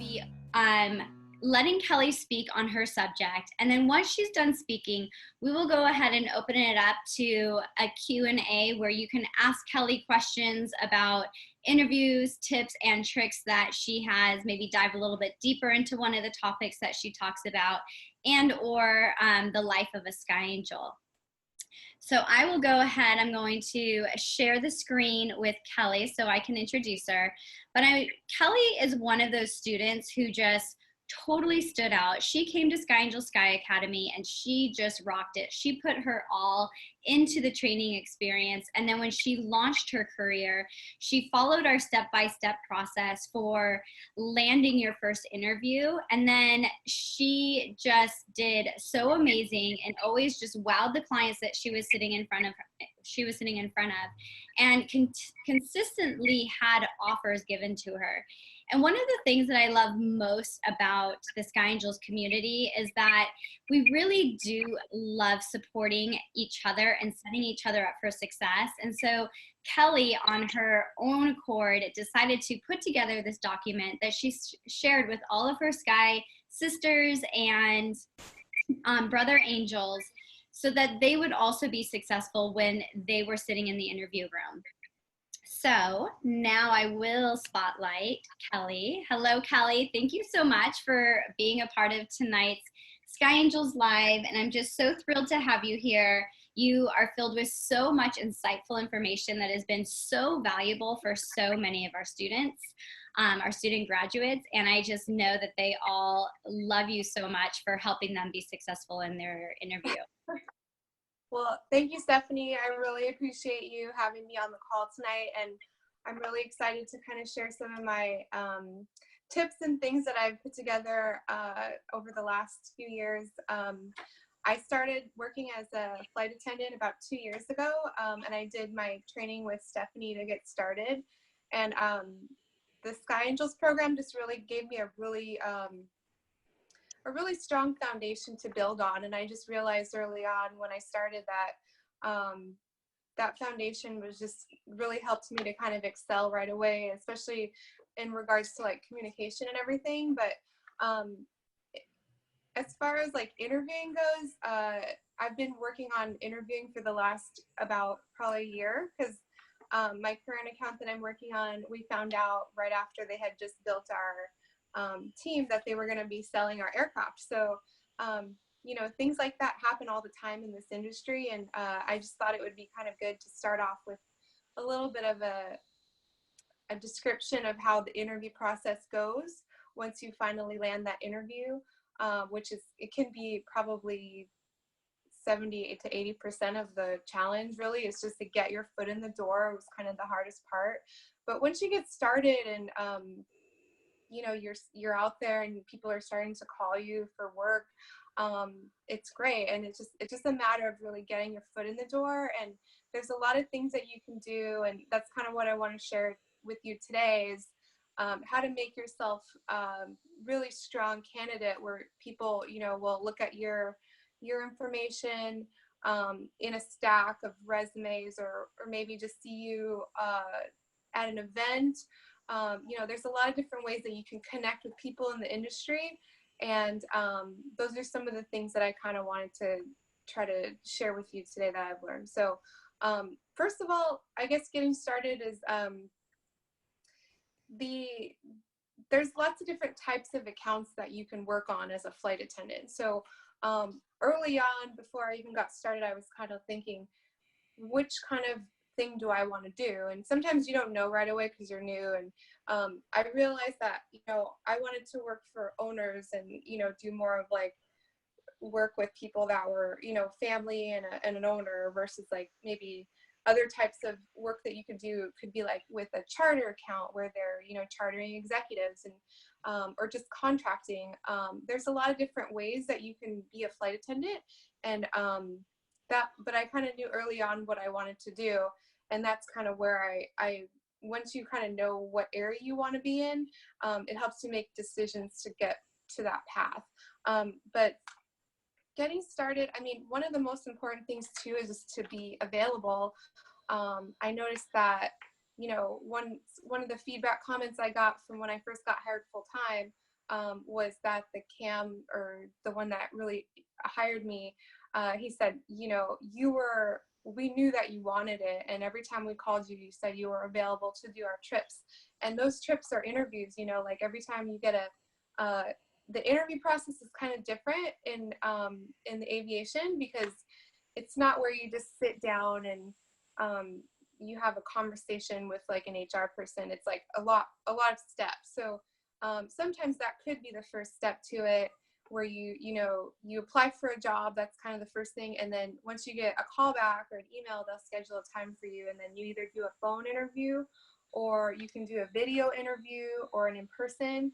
be letting Kelly speak on her subject. And then once she's done speaking, we will go ahead and open it up to a Q&A where you can ask Kelly questions about interviews, tips, and tricks that she has, maybe dive a little bit deeper into one of the topics that she talks about, and or the life of a Sky Angel. So I will go ahead, I'm going to share the screen with Kelly so I can introduce her. But Kelly is one of those students who just totally stood out. She came to Sky Angel Sky Academy and she just rocked it. She put her all into the training experience. And then when she launched her career, she followed our step-by-step process for landing your first interview. And then she just did so amazing and always just wowed the clients that she was sitting in front of, and consistently had offers given to her. And one of the things that I love most about the Sky Angels community is that we really do love supporting each other and setting each other up for success. And so Kelly, on her own accord, decided to put together this document that she shared with all of her Sky sisters and brother angels so that they would also be successful when they were sitting in the interview room. So now I will spotlight Kelly. Hello, Kelly. Thank you so much for being a part of tonight's Sky Angels Live, and I'm just so thrilled to have you here. You are filled with so much insightful information that has been so valuable for so many of our students, our student graduates, and I just know that they all love you so much for helping them be successful in their interview. Well, thank you, Stephanie. I really appreciate you having me on the call tonight, and I'm really excited to kind of share some of my tips and things that I've put together over the last few years. I started working as a flight attendant about 2 years ago, and I did my training with Stephanie to get started. And the Sky Angels program just really gave me a really strong foundation to build on. And I just realized early on when I started that that foundation was just really helped me to kind of excel right away, especially in regards to like communication and everything. But as far as like interviewing goes, I've been working on interviewing for the last about probably a year, because my current account that I'm working on, we found out right after they had just built our team that they were going to be selling our aircraft. So, you know, things like that happen all the time in this industry. And I just thought it would be kind of good to start off with a little bit of a description of how the interview process goes once you finally land that interview, which is, it can be probably 70 to 80% of the challenge. Really, is just to get your foot in the door. It was kind of the hardest part. But once you get started and you know, you're out there and people are starting to call you for work, it's great. And it's just a matter of really getting your foot in the door. And there's a lot of things that you can do, and that's kind of what I want to share with you today is how to make yourself really strong candidate, where people, you know, will look at your information in a stack of resumes, or maybe just see you at an event. You know, there's a lot of different ways that you can connect with people in the industry, and those are some of the things that I kind of wanted to try to share with you today that I've learned. So first of all, I guess getting started is there's lots of different types of accounts that you can work on as a flight attendant. So early on, before I even got started, I was kind of thinking, which kind of thing do I want to do? And sometimes you don't know right away because you're new. And I realized that, you know, I wanted to work for owners and, you know, do more of like work with people that were, you know, family and an owner, versus like maybe other types of work that you could do could be like with a charter account where they're, you know, chartering executives, and or just contracting. There's a lot of different ways that you can be a flight attendant, and but I kind of knew early on what I wanted to do, and that's kind of where I once you kind of know what area you want to be in, it helps you make decisions to get to that path. But getting started, I mean, one of the most important things too is just to be available. I noticed that, you know, one of the feedback comments I got from when I first got hired full time was that the CAM, or the one that really hired me, he said, you know, we knew that you wanted it, and every time we called you, you said you were available to do our trips. And those trips are interviews, you know, like every time you get the interview process is kind of different in the aviation, because it's not where you just sit down and you have a conversation with like an HR person. It's like a lot of steps. So sometimes that could be the first step to it, where you apply for a job. That's kind of the first thing. And then once you get a call back or an email, they'll schedule a time for you. And then you either do a phone interview, or you can do a video interview, or an in-person.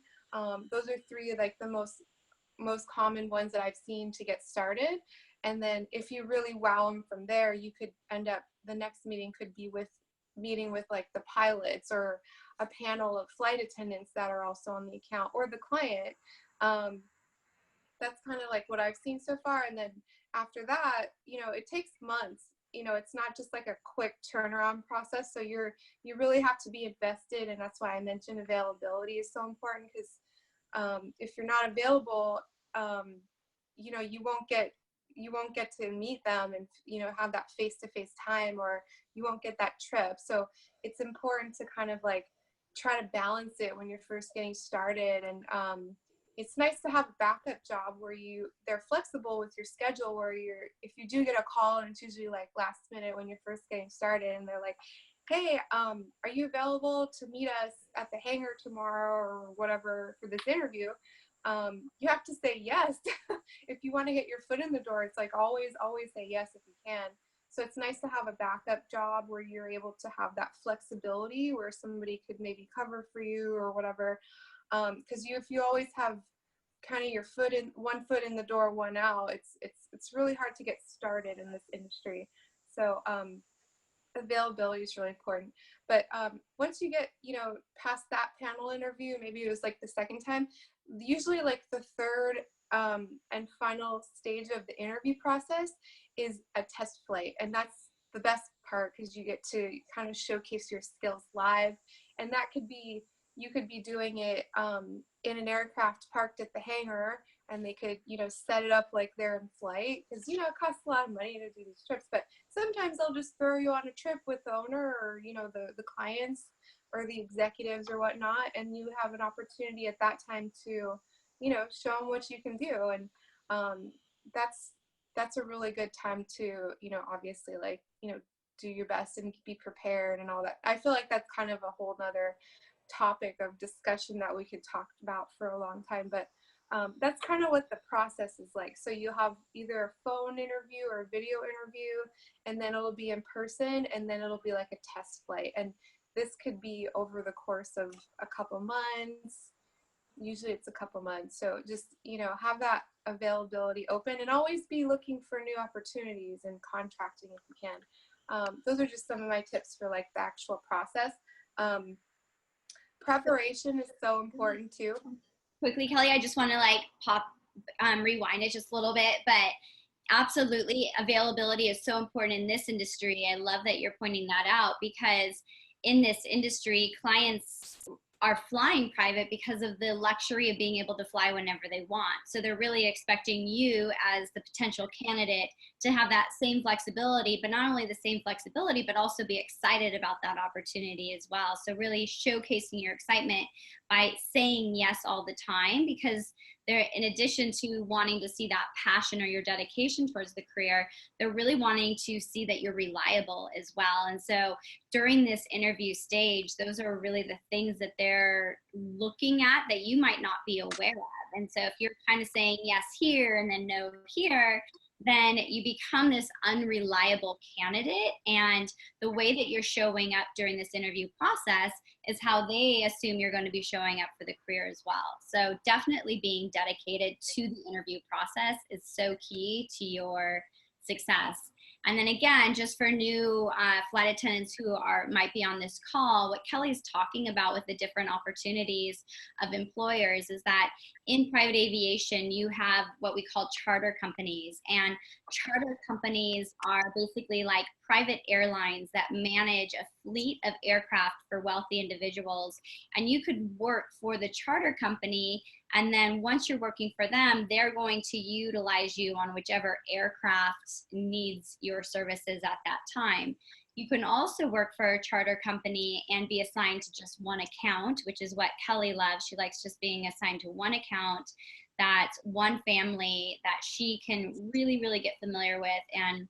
Those are three of like the most common ones that I've seen to get started. And then if you really wow them from there, you could end up, the next meeting could be meeting with like the pilots, or a panel of flight attendants that are also on the account, or the client. That's kind of like what I've seen so far. And then after that, you know, it takes months. You know, it's not just like a quick turnaround process. So you really have to be invested. And that's why I mentioned availability is so important, because if you're not available, you know, you won't get to meet them and, you know, have that face-to-face time, or you won't get that trip. So it's important to kind of like try to balance it when you're first getting started. And it's nice to have a backup job where they're flexible with your schedule, where if you do get a call, and it's usually like last minute when you're first getting started, and they're like, hey, are you available to meet us at the hangar tomorrow or whatever for this interview? You have to say yes. If you want to get your foot in the door, it's like always say yes if you can. So it's nice to have a backup job where you're able to have that flexibility, where somebody could maybe cover for you or whatever. Because if you always have kind of your one foot in the door, one out, it's really hard to get started in this industry. So availability is really important. But once you get, you know, past that panel interview, maybe it was like the second time, usually like the third and final stage of the interview process is a test flight. And that's the best part, because you get to kind of showcase your skills live. And that could be, you could be doing it in an aircraft parked at the hangar, and they could, you know, set it up like they're in flight, because, you know, it costs a lot of money to do these trips. But sometimes they'll just throw you on a trip with the owner, or, you know, the clients or the executives or whatnot, and you have an opportunity at that time to, you know, show them what you can do. And that's a really good time to, you know, obviously, like, you know, do your best and be prepared and all that. I feel like that's kind of a whole nother topic of discussion that we could talk about for a long time. But that's kind of what the process is like. So you have either a phone interview or a video interview, and then it'll be in person, and then it'll be like a test flight. And this could be over the course of a couple months. Usually it's a couple months. So just, you know, have that availability open, and always be looking for new opportunities and contracting if you can. Those are just some of my tips for like the actual process. Preparation is so important too. Quickly, Kelly, I just want to like rewind it just a little bit, but absolutely, availability is so important in this industry. I love that you're pointing that out, because in this industry, clients are flying private because of the luxury of being able to fly whenever they want. So they're really expecting you as the potential candidate to have that same flexibility, but not only the same flexibility, but also be excited about that opportunity as well. So really showcasing your excitement by saying yes all the time, because they're, in addition to wanting to see that passion or your dedication towards the career, they're really wanting to see that you're reliable as well. And so during this interview stage, those are really the things that they're looking at that you might not be aware of. And so if you're kind of saying yes here and then no here, then you become this unreliable candidate. And the way that you're showing up during this interview process is how they assume you're going to be showing up for the career as well. So definitely being dedicated to the interview process is so key to your success. And then again, just for new flight attendants who might be on this call, what Kelly's talking about with the different opportunities of employers is that in private aviation, you have what we call charter companies. And charter companies are basically like private airlines that manage a fleet of aircraft for wealthy individuals. And you could work for the charter company And then once you're working for them, they're going to utilize you on whichever aircraft needs your services at that time. You can also work for a charter company and be assigned to just one account, which is what Kelly loves. She likes just being assigned to one account, that one family that she can really, really get familiar with and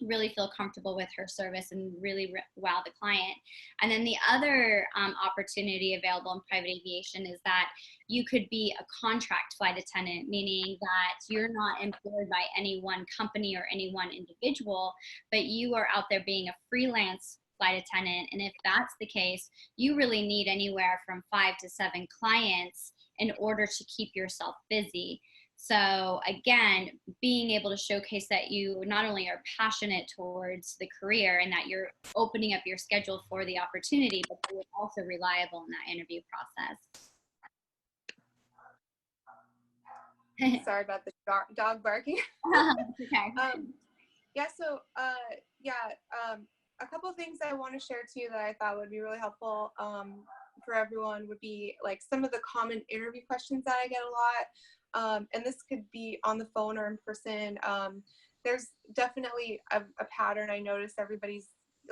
really feel comfortable with her service and really wow the client. And then the other opportunity available in private aviation is that you could be a contract flight attendant, meaning that you're not employed by any one company or any one individual, but you are out there being a freelance flight attendant. And if that's the case, you really need anywhere from 5 to 7 clients in order to keep yourself busy. So again, being able to showcase that you not only are passionate towards the career and that you're opening up your schedule for the opportunity, but that you're also reliable in that interview process. Sorry about the dog barking. Okay. Yeah, so a couple of things I want to share too that I thought would be really helpful for everyone would be like some of the common interview questions that I get a lot. And this could be on the phone or in person. There's definitely a pattern. I notice a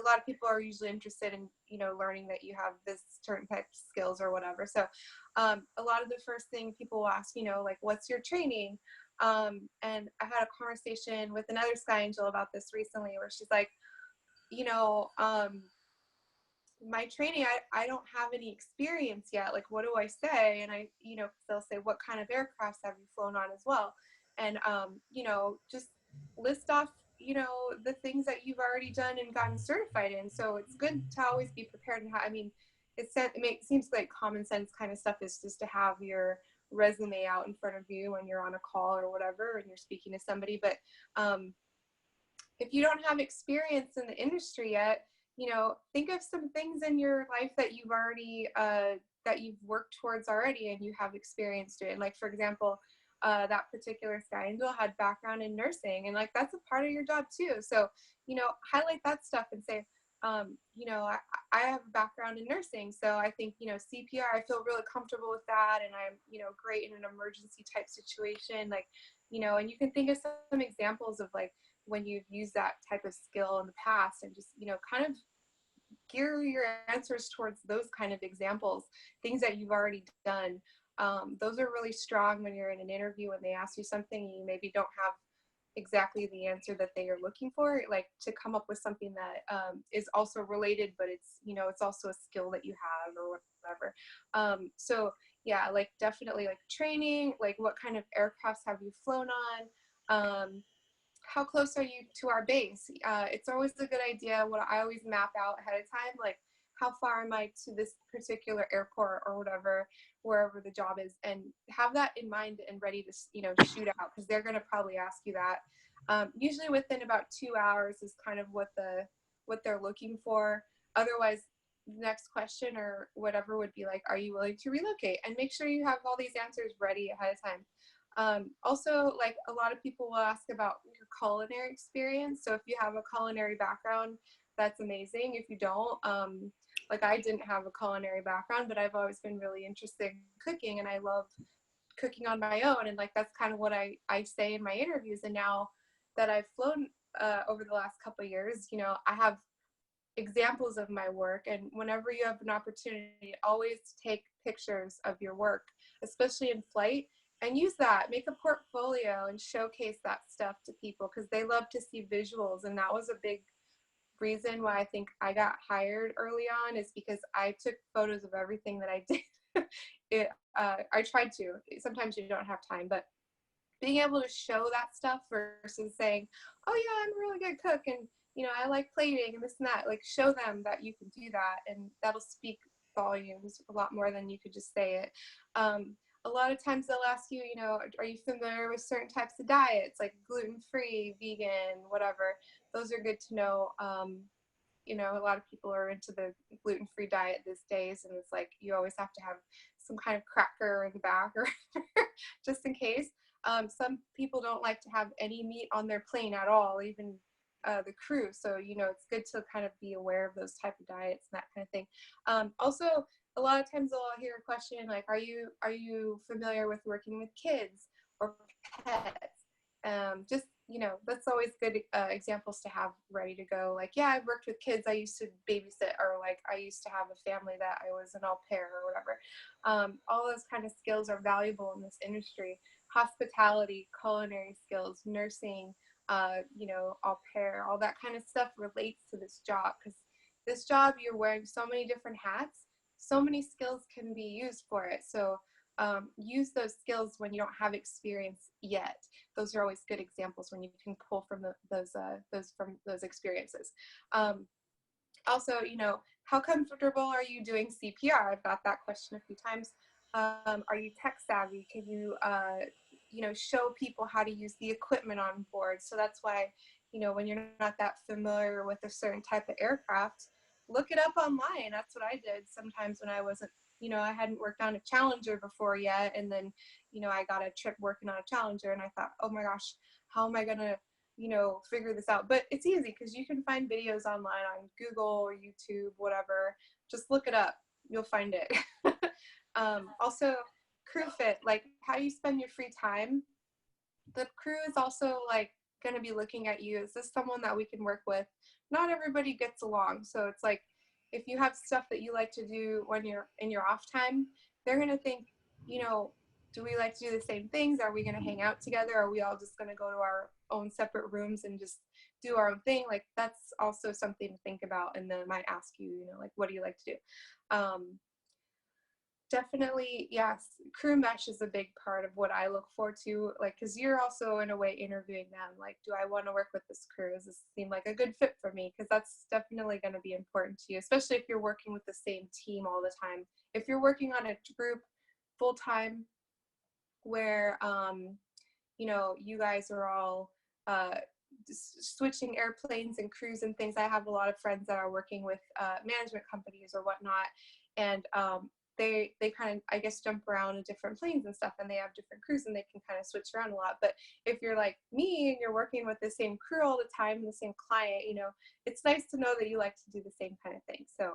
lot of people are usually interested in, learning that you have this certain type of skills or whatever. So a lot of the first thing people will ask, like, what's your training? And I had a conversation with another Sky Angel about this recently where she's like, my training, I don't have any experience yet. Like, what do I say? And they'll say, what kind of aircrafts have you flown on as well? And, just list off, the things that you've already done and gotten certified in. So it's good to always be prepared. And it seems like common sense kind of stuff is just to have your resume out in front of you when you're on a call or whatever, and you're speaking to somebody. But if you don't have experience in the industry yet, think of some things in your life that you've already, that you've worked towards already and you have experience doing. Like, for example, that particular Sky Angel had background in nursing, and like, that's a part of your job too. So, highlight that stuff and say, I have a background in nursing. So I think, CPR, I feel really comfortable with that. And I'm, great in an emergency type situation. Like, and you can think of some examples of like, when you've used that type of skill in the past, and just, kind of gear your answers towards those kind of examples, things that you've already done. Those are really strong when you're in an interview and they ask you something and you maybe don't have exactly the answer that they are looking for, like to come up with something that is also related, but it's, it's also a skill that you have or whatever. So yeah, like definitely like training, like what kind of aircrafts have you flown on? How close are you to our base? It's always a good idea. What I always map out ahead of time, like how far am I to this particular airport or whatever, wherever the job is, and have that in mind and ready to, shoot out, because they're going to probably ask you that. Usually within about 2 hours is kind of what they're looking for. Otherwise, the next question or whatever would be like, are you willing to relocate? And make sure you have all these answers ready ahead of time. Also, like a lot of people will ask about your culinary experience. So if you have a culinary background, that's amazing. If you don't, like I didn't have a culinary background, but I've always been really interested in cooking, and I love cooking on my own. And like, that's kind of what I say in my interviews. And now that I've flown over the last couple of years, I have examples of my work. And whenever you have an opportunity, always take pictures of your work, especially in flight. And use that, make a portfolio and showcase that stuff to people, because they love to see visuals. And that was a big reason why I think I got hired early on, is because I took photos of everything that I did. I tried to. Sometimes you don't have time, but being able to show that stuff versus saying, oh yeah, I'm a really good cook and, I like plating and this and that, like show them that you can do that, and that'll speak volumes a lot more than you could just say it. A lot of times they'll ask you, are you familiar with certain types of diets, like gluten-free, vegan, whatever. Those are good to know. A lot of people are into the gluten-free diet these days, and it's like you always have to have some kind of cracker in the back or just in case. Some people don't like to have any meat on their plane at all, even the crew. So, you know, it's good to kind of be aware of those type of diets and that kind of thing. Also, a lot of times I'll hear a question like, are you familiar with working with kids or pets? Just, you know, that's always good examples to have ready to go. Like, yeah, I've worked with kids. I used to babysit, or like I used to have a family that I was an au pair or whatever. All those kind of skills are valuable in this industry. Hospitality, culinary skills, nursing, you know, au pair, all that kind of stuff relates to this job, because this job, you're wearing so many different hats, so many skills can be used for it. So use those skills when you don't have experience yet. Those are always good examples when you can pull from those experiences. Also, you know, how comfortable are you doing CPR? I've got that question a few times. Are you tech savvy? Can you, you know, show people how to use the equipment on board? So that's why, you know, when you're not that familiar with a certain type of aircraft, look it up online. That's what I did sometimes when I wasn't, you know, I hadn't worked on a Challenger before yet. And then, you know, I got a trip working on a Challenger and I thought, oh my gosh, how am I going to, you know, figure this out? But it's easy because you can find videos online on Google or YouTube, whatever. Just look it up. You'll find it. Also, crew fit, like how you spend your free time. The crew is also like going to be looking at you. Is this someone that we can work with? Not everybody gets along. So it's like, if you have stuff that you like to do when you're in your off time, they're going to think, you know, do we like to do the same things? Are we going to hang out together? Are we all just going to go to our own separate rooms and just do our own thing? Like, that's also something to think about. And then I might ask you, you know, like, what do you like to do? Definitely, yes, crew mesh is a big part of what I look forward to, like, because you're also in a way interviewing them, like, do I want to work with this crew? Does this seem like a good fit for me? Because that's definitely going to be important to you, especially if you're working with the same team all the time. If you're working on a group full time where, you know, you guys are all switching airplanes and crews and things. I have a lot of friends that are working with management companies or whatnot, and they kind of, I guess, jump around in different planes and stuff, and they have different crews and they can kind of switch around a lot. But if you're like me and you're working with the same crew all the time and the same client, you know, it's nice to know that you like to do the same kind of thing. So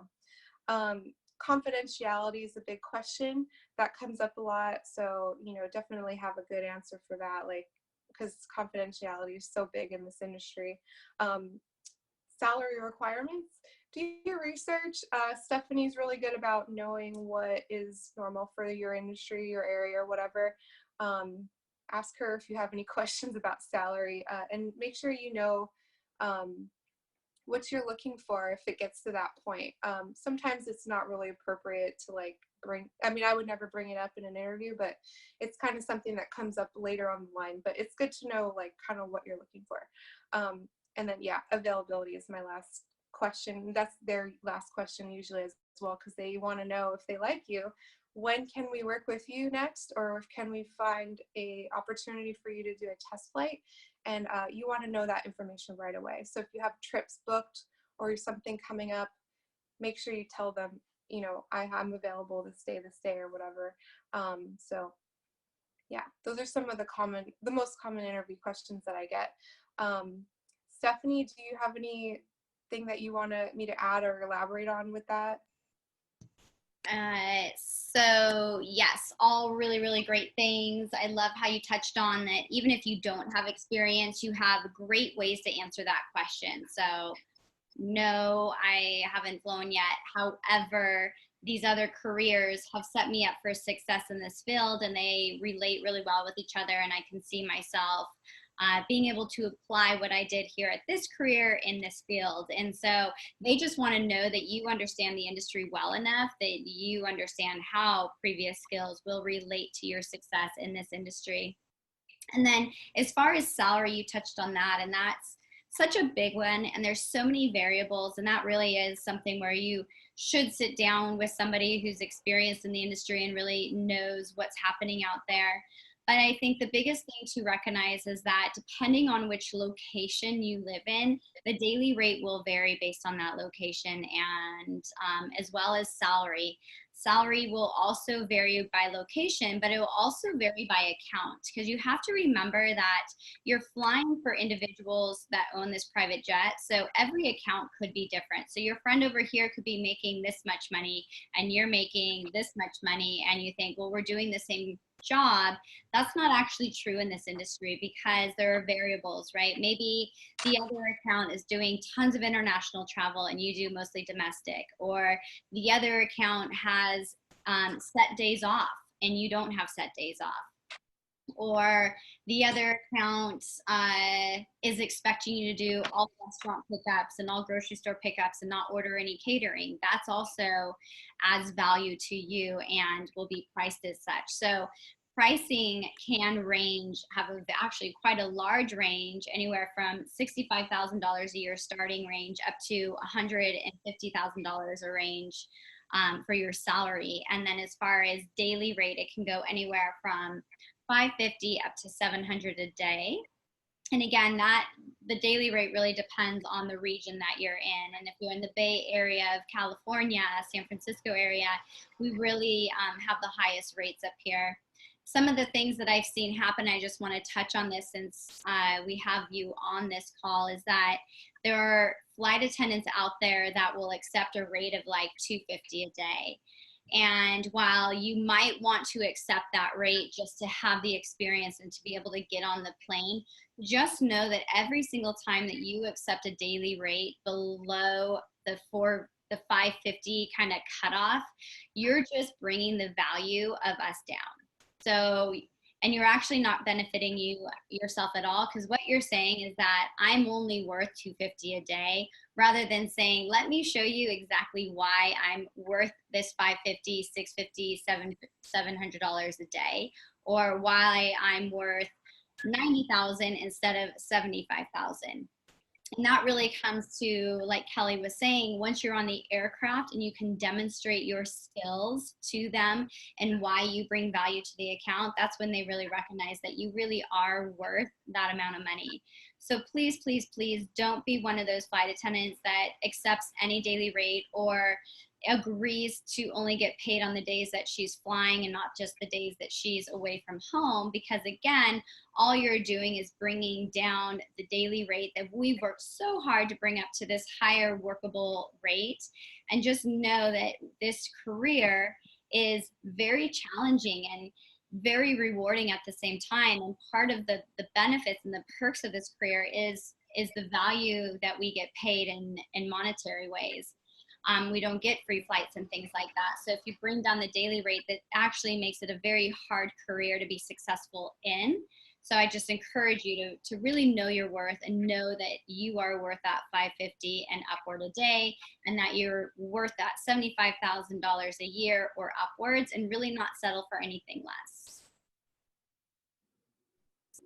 confidentiality is a big question that comes up a lot. So, you know, definitely have a good answer for that, like, because confidentiality is so big in this industry. Salary requirements. Do your research. Stephanie's really good about knowing what is normal for your industry, your area, or whatever. Ask her if you have any questions about salary, and make sure you know what you're looking for if it gets to that point. Sometimes it's not really appropriate to like I mean, I would never bring it up in an interview, but it's kind of something that comes up later on the line. But it's good to know like kind of what you're looking for. And then, yeah, availability is my last question. That's their last question usually as well, because they want to know if they like you, when can we work with you next, or can we find a opportunity for you to do a test flight? And you want to know that information right away. So if you have trips booked or something coming up, make sure you tell them, you know, I'm available this day or whatever. So yeah, those are some of the most common interview questions that I get. Stephanie, do you have anything that you want me to add or elaborate on with that? So yes, all really, really great things. I love how you touched on that even if you don't have experience, you have great ways to answer that question. So no, I haven't flown yet. However, these other careers have set me up for success in this field, and they relate really well with each other, and I can see myself being able to apply what I did here at this career in this field. And so they just want to know that you understand the industry well enough, that you understand how previous skills will relate to your success in this industry. And then as far as salary, you touched on that, and that's such a big one, and there's so many variables, and that really is something where you should sit down with somebody who's experienced in the industry and really knows what's happening out there. But I think the biggest thing to recognize is that depending on which location you live in, the daily rate will vary based on that location, and as well as salary. Salary will also vary by location, but it will also vary by account, because you have to remember that you're flying for individuals that own this private jet. So every account could be different. So your friend over here could be making this much money and you're making this much money, and you think, well, we're doing the same job. That's not actually true in this industry, because there are variables, right? Maybe the other account is doing tons of international travel and you do mostly domestic, or the other account has set days off and you don't have set days off, or the other account is expecting you to do all restaurant pickups and all grocery store pickups and not order any catering. That's also adds value to you and will be priced as such. So pricing can range, actually quite a large range, anywhere from $65,000 a year starting range up to $150,000 a range for your salary. And then as far as daily rate, it can go anywhere from $550 up to $700 a day. And again, the daily rate really depends on the region that you're in. And if you're in the Bay Area of California, San Francisco area, we really have the highest rates up here. Some of the things that I've seen happen, I just want to touch on this since we have you on this call, is that there are flight attendants out there that will accept a rate of like $250 a day. And while you might want to accept that rate just to have the experience and to be able to get on the plane, just know that every single time that you accept a daily rate below the 550 kind of cutoff, you're just bringing the value of us down. So, and you're actually not benefiting yourself at all, because what you're saying is that I'm only worth $250 a day, rather than saying, let me show you exactly why I'm worth this $550, $650, $700 a day, or why I'm worth $90,000 instead of $75,000. And that really comes to, like Kelly was saying, once you're on the aircraft and you can demonstrate your skills to them and why you bring value to the account, that's when they really recognize that you really are worth that amount of money. So please, please, please don't be one of those flight attendants that accepts any daily rate or agrees to only get paid on the days that she's flying and not just the days that she's away from home, because again, all you're doing is bringing down the daily rate that we've worked so hard to bring up to this higher workable rate. And just know that this career is very challenging and very rewarding at the same time. And part of the benefits and the perks of this career is the value that we get paid in monetary ways. We don't get free flights and things like that. So if you bring down the daily rate, that actually makes it a very hard career to be successful in. So I just encourage you to really know your worth and know that you are worth that $550 and upward a day, and that you're worth that $75,000 a year or upwards, and really not settle for anything less.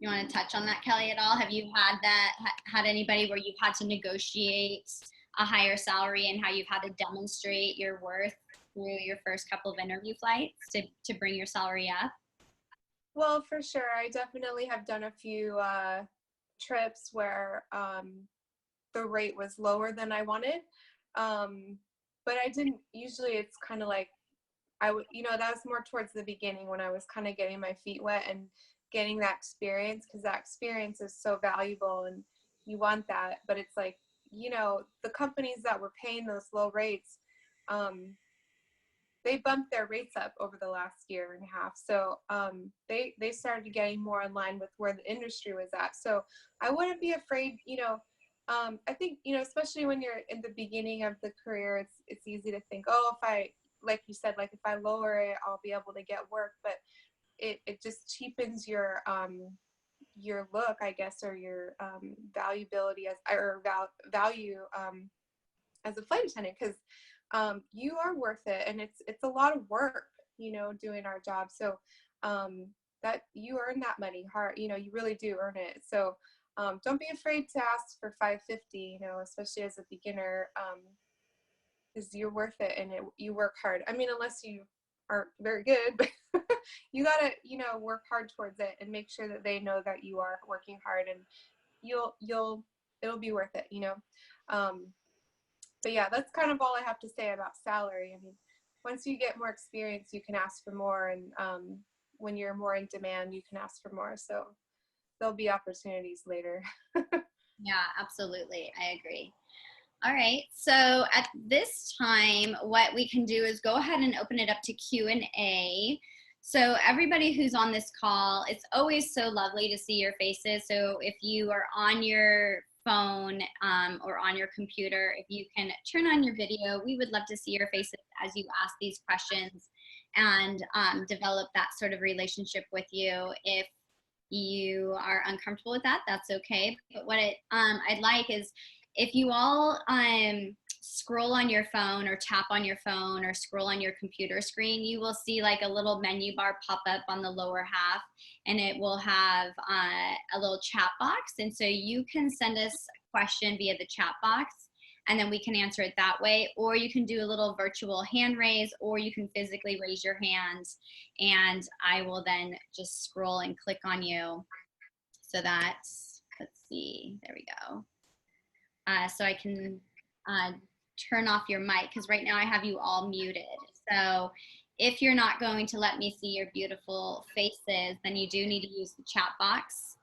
You want to touch on that, Kelly, at all? Have you had anybody where you've had to negotiate a higher salary, and how you've had to demonstrate your worth through your first couple of interview flights to bring your salary up? Well, for sure. I definitely have done a few trips where the rate was lower than I wanted. But I didn't, usually it's kind of like, that was more towards the beginning when I was kind of getting my feet wet and getting that experience, because that experience is so valuable and you want that. But it's like, the companies that were paying those low rates, they bumped their rates up over the last year and a half. So they started getting more in line with where the industry was at. So I wouldn't be afraid, I think, especially when you're in the beginning of the career, it's easy to think, oh, if I, like you said, like if I lower it, I'll be able to get work. But it just cheapens your look, I guess, or your valuability value as a flight attendant, because you are worth it, and it's a lot of work, doing our job. So that you earn that money hard, you really do earn it. So don't be afraid to ask for $550, especially as a beginner, because you're worth it, and you work hard. I mean, unless you aren't very good, you gotta, you know, work hard towards it and make sure that they know that you are working hard, and it'll be worth it, you know. But yeah, that's kind of all I have to say about salary. I mean, once you get more experience, you can ask for more, and when you're more in demand, you can ask for more. So there'll be opportunities later. Yeah, absolutely. I agree. All right. So at this time, what we can do is go ahead and open it up to Q&A. So everybody who's on this call, it's always so lovely to see your faces. So if you are on your phone or on your computer, if you can turn on your video, we would love to see your faces as you ask these questions and develop that sort of relationship with you. If you are uncomfortable with that, that's okay. But what I'd like is if you all scroll on your phone or tap on your phone or scroll on your computer screen, you will see like a little menu bar pop up on the lower half, and it will have a little chat box. And so you can send us a question via the chat box, and then we can answer it that way. Or you can do a little virtual hand raise, or you can physically raise your hands, and I will then just scroll and click on you. So that's, let's see, there we go. So I can turn off your mic, because right now I have you all muted. So if you're not going to let me see your beautiful faces, then you do need to use the chat box.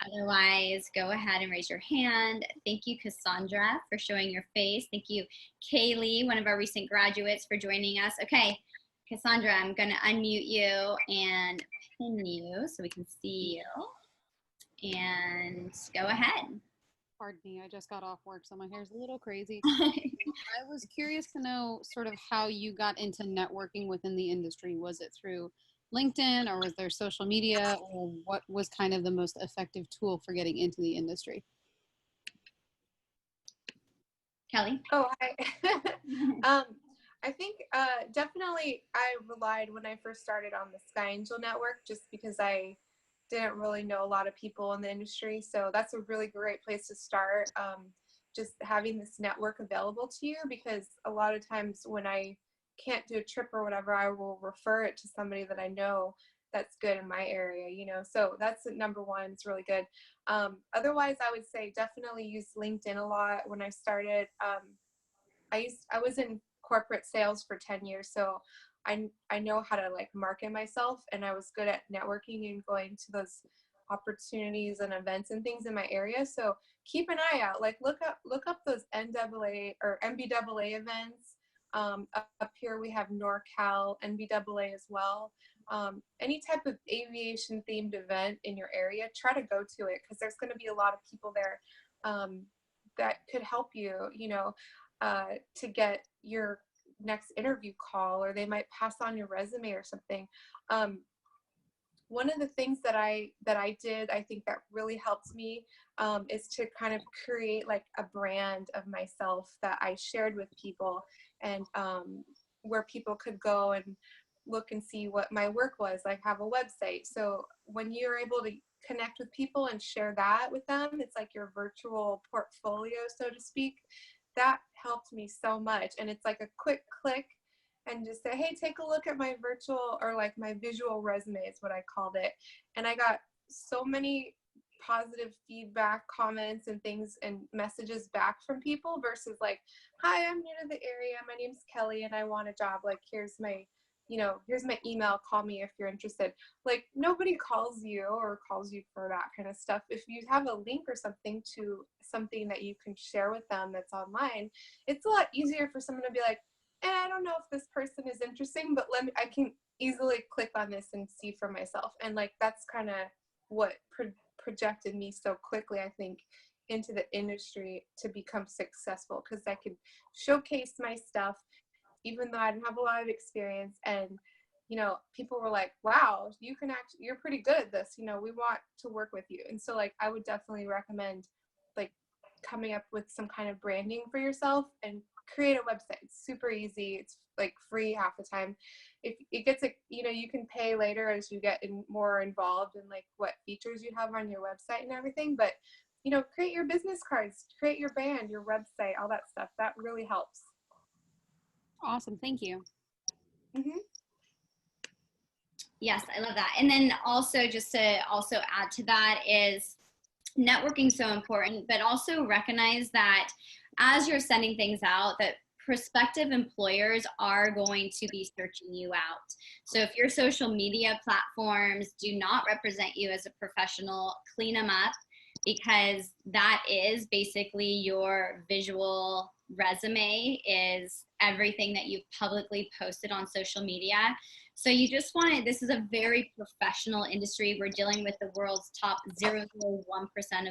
Otherwise, go ahead and raise your hand. Thank you, Cassandra, for showing your face. Thank you, Kaylee, one of our recent graduates, for joining us. Okay, Cassandra, I'm going to unmute you and pin you so we can see you. And go ahead. Pardon me, I just got off work, so my hair's a little crazy. I was curious to know sort of how you got into networking within the industry. Was it through LinkedIn, or was there social media, or what was kind of the most effective tool for getting into the industry? Kelly? Oh, hi. I think definitely I relied when I first started on the SkyAngel network, just because I didn't really know a lot of people in the industry. So that's a really great place to start, just having this network available to you, because a lot of times when I can't do a trip or whatever, I will refer it to somebody that I know that's good in my area, you know. So that's number one. It's really good. Otherwise, I would say definitely use LinkedIn a lot. When I started, I was in corporate sales for 10 years, so I know how to like market myself, and I was good at networking and going to those opportunities and events and things in my area. So keep an eye out, like look up those NAA or MBAA events. Up here we have NorCal, NBAA as well. Any type of aviation themed event in your area, try to go to it, because there's going to be a lot of people there that could help you, you know, to get your next interview call, or they might pass on your resume or something. One of the things that I did, I think that really helped me, is to kind of create like a brand of myself that I shared with people, and where people could go and look and see what my work was, like have a website. So when you're able to connect with people and share that with them, it's like your virtual portfolio, so to speak. That helped me so much. And it's like a quick click and just say, hey, take a look at my virtual, or like my visual resume is what I called it. And I got so many positive feedback, comments and things and messages back from people, versus like, hi, I'm new to the area, my name's Kelly and I want a job, like here's my, you know, here's my email, call me if you're interested. Like nobody calls you or calls you for that kind of stuff. If you have a link or something to something that you can share with them that's online, it's a lot easier for someone to be like, I don't know if this person is interesting, but I can easily click on this and see for myself. And like, that's kind of what projected me so quickly, I think, into the industry to become successful, because I could showcase my stuff, even though I didn't have a lot of experience. And, you know, people were like, wow, you're pretty good at this, you know, we want to work with you. And so like, I would definitely recommend like coming up with some kind of branding for yourself and create a website. It's super easy. It's like free half the time. If it gets you know, you can pay later as you get more involved in like what features you have on your website and everything. But, you know, create your business cards, create your brand, your website, all that stuff. That really helps. Awesome. Thank you. Mm-hmm. Yes, I love that. And then also, just to also add to that, is networking so important, but also recognize that as you're sending things out, that prospective employers are going to be searching you out. So if your social media platforms do not represent you as a professional, clean them up, because that is basically your visual resume, is everything that you've publicly posted on social media. So you just want to, this is a very professional industry. We're dealing with the world's top 0.01% of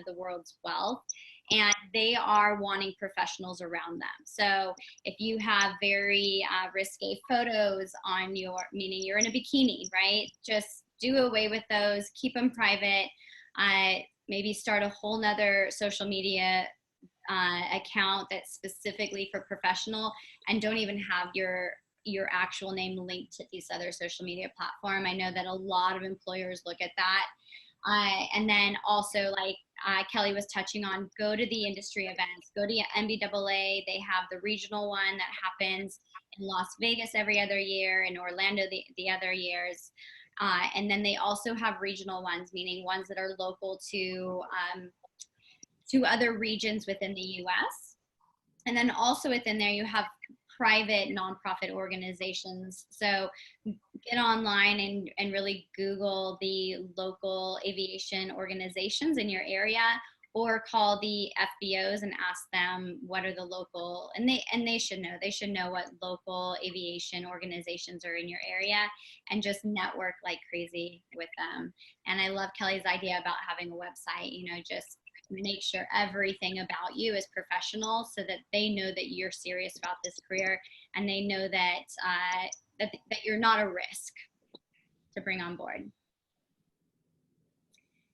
the world's wealth, and they are wanting professionals around them. So if you have very risque photos on your, meaning you're in a bikini, right? Just do away with those, keep them private. Maybe start a whole nother social media account that's specifically for professional, and don't even have your actual name linked to these other social media platform. I know that a lot of employers look at that. And then also, like Kelly was touching on, go to the industry events, go to MBAA. They have the regional one that happens in Las Vegas every other year, in Orlando the other years. And then they also have regional ones, meaning ones that are local to other regions within the US. And then also within there, you have private nonprofit organizations. So get online and really Google the local aviation organizations in your area, or call the FBOs and ask them what are the local, and they should know what local aviation organizations are in your area, and just network like crazy with them. And I love Kelly's idea about having a website. Just make sure everything about you is professional, so that they know that you're serious about this career, and they know that that you're not a risk to bring on board.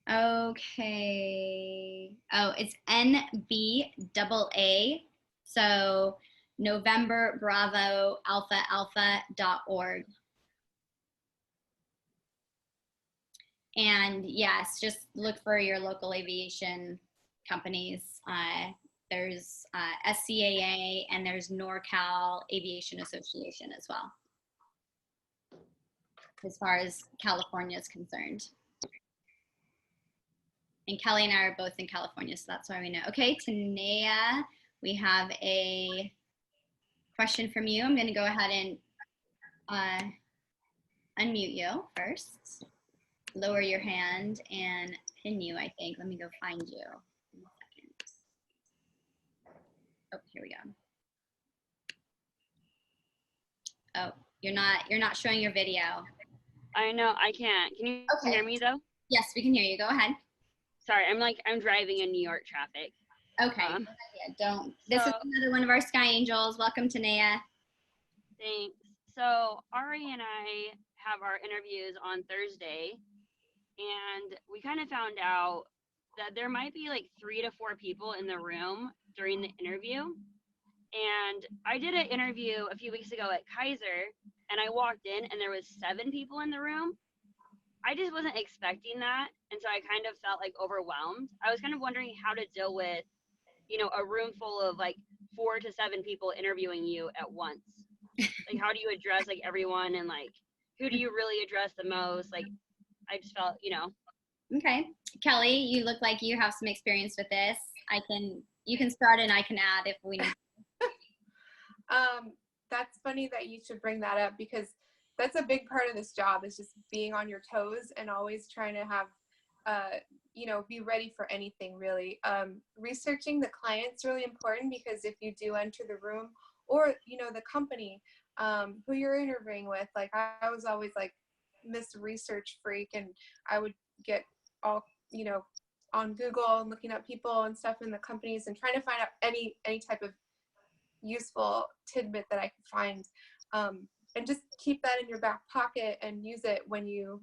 Okay. Oh, it's NBAA. So November Bravo Alpha Alpha.org. And yes, just look for your local aviation companies. There's SCAA, and there's NorCal Aviation Association as well, as far as California is concerned. And Kelly and I are both in California, so that's why we know. Okay, Tanea, we have a question from you. I'm going to go ahead and unmute you first. Lower your hand and pin you, I think. Let me go find you. In a second. Oh, here we go. Oh, you're not showing your video. I know, I can't. Can you hear me though? Yes, we can hear you. Go ahead. Sorry, I'm driving in New York traffic. Okay. This is another one of our Sky Angels. Welcome, Tanea. Thanks. So Ari and I have our interviews on Thursday, and we kind of found out that there might be like 3 to 4 people in the room during the interview. And I did an interview a few weeks ago at Kaiser, and I walked in and there was 7 people in the room. I just wasn't expecting that, and so I kind of felt like overwhelmed. I was kind of wondering how to deal with, a room full of like 4 to 7 people interviewing you at once. Like, how do you address like everyone, and like who do you really address the most? Like, I just felt, Okay, Kelly, you look like you have some experience with this. You can start and I can add if we need. That's funny that you should bring that up, because that's a big part of this job, is just being on your toes and always trying to have, be ready for anything really. Researching the client's really important, because if you do enter the room, or, the company, who you're interviewing with, like I was always like Miss Research Freak, and I would get all, on Google and looking up people and stuff in the companies and trying to find out any type of useful tidbit that I could find. And just keep that in your back pocket and use it when you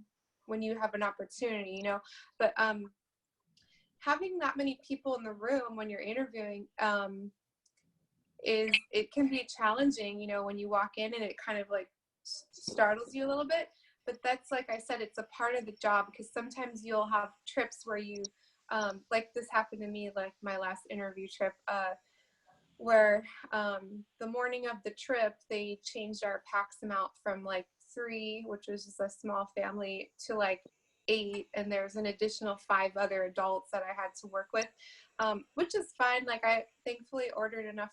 have an opportunity, But having that many people in the room when you're interviewing, it can be challenging, when you walk in and it kind of like startles you a little bit. But that's, like I said, it's a part of the job, because sometimes you'll have trips where you, like this happened to me, like my last interview trip. where the morning of the trip, they changed our packs amount from like 3, which was just a small family, to like 8, and there's an additional 5 other adults that I had to work with, which is fine. Like, I thankfully ordered enough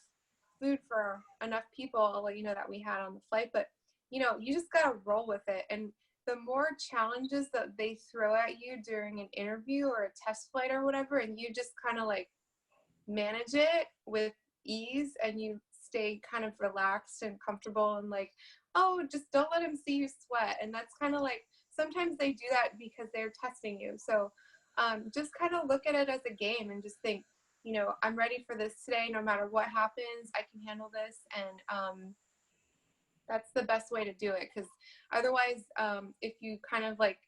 food for enough people, you know, that we had on the flight, but you know, you just gotta roll with it. And the more challenges that they throw at you during an interview or a test flight or whatever, and you just kind of like manage it with ease, and you stay kind of relaxed and comfortable, and like, oh, just don't let them see you sweat. And that's kind of like, sometimes they do that because they're testing you. So just kind of look at it as a game and just think, you know, I'm ready for this today. No matter what happens, I can handle this. And that's the best way to do it, because otherwise, if you kind of like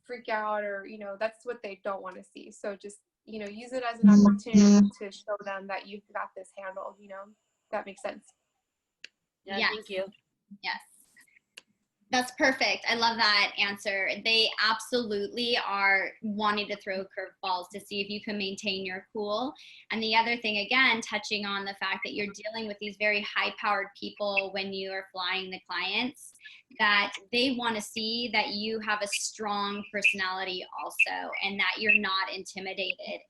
freak out, or, you know, that's what they don't want to see. So just, you know, use it as an opportunity to show them that you've got this handled, you know. That makes sense. Yeah, Yes. thank you. Yes. That's perfect. I love that answer. They absolutely are wanting to throw curveballs to see if you can maintain your cool. And the other thing, again, touching on the fact that you're dealing with these very high-powered people when you are flying the clients, that they want to see that you have a strong personality also, and that you're not intimidated.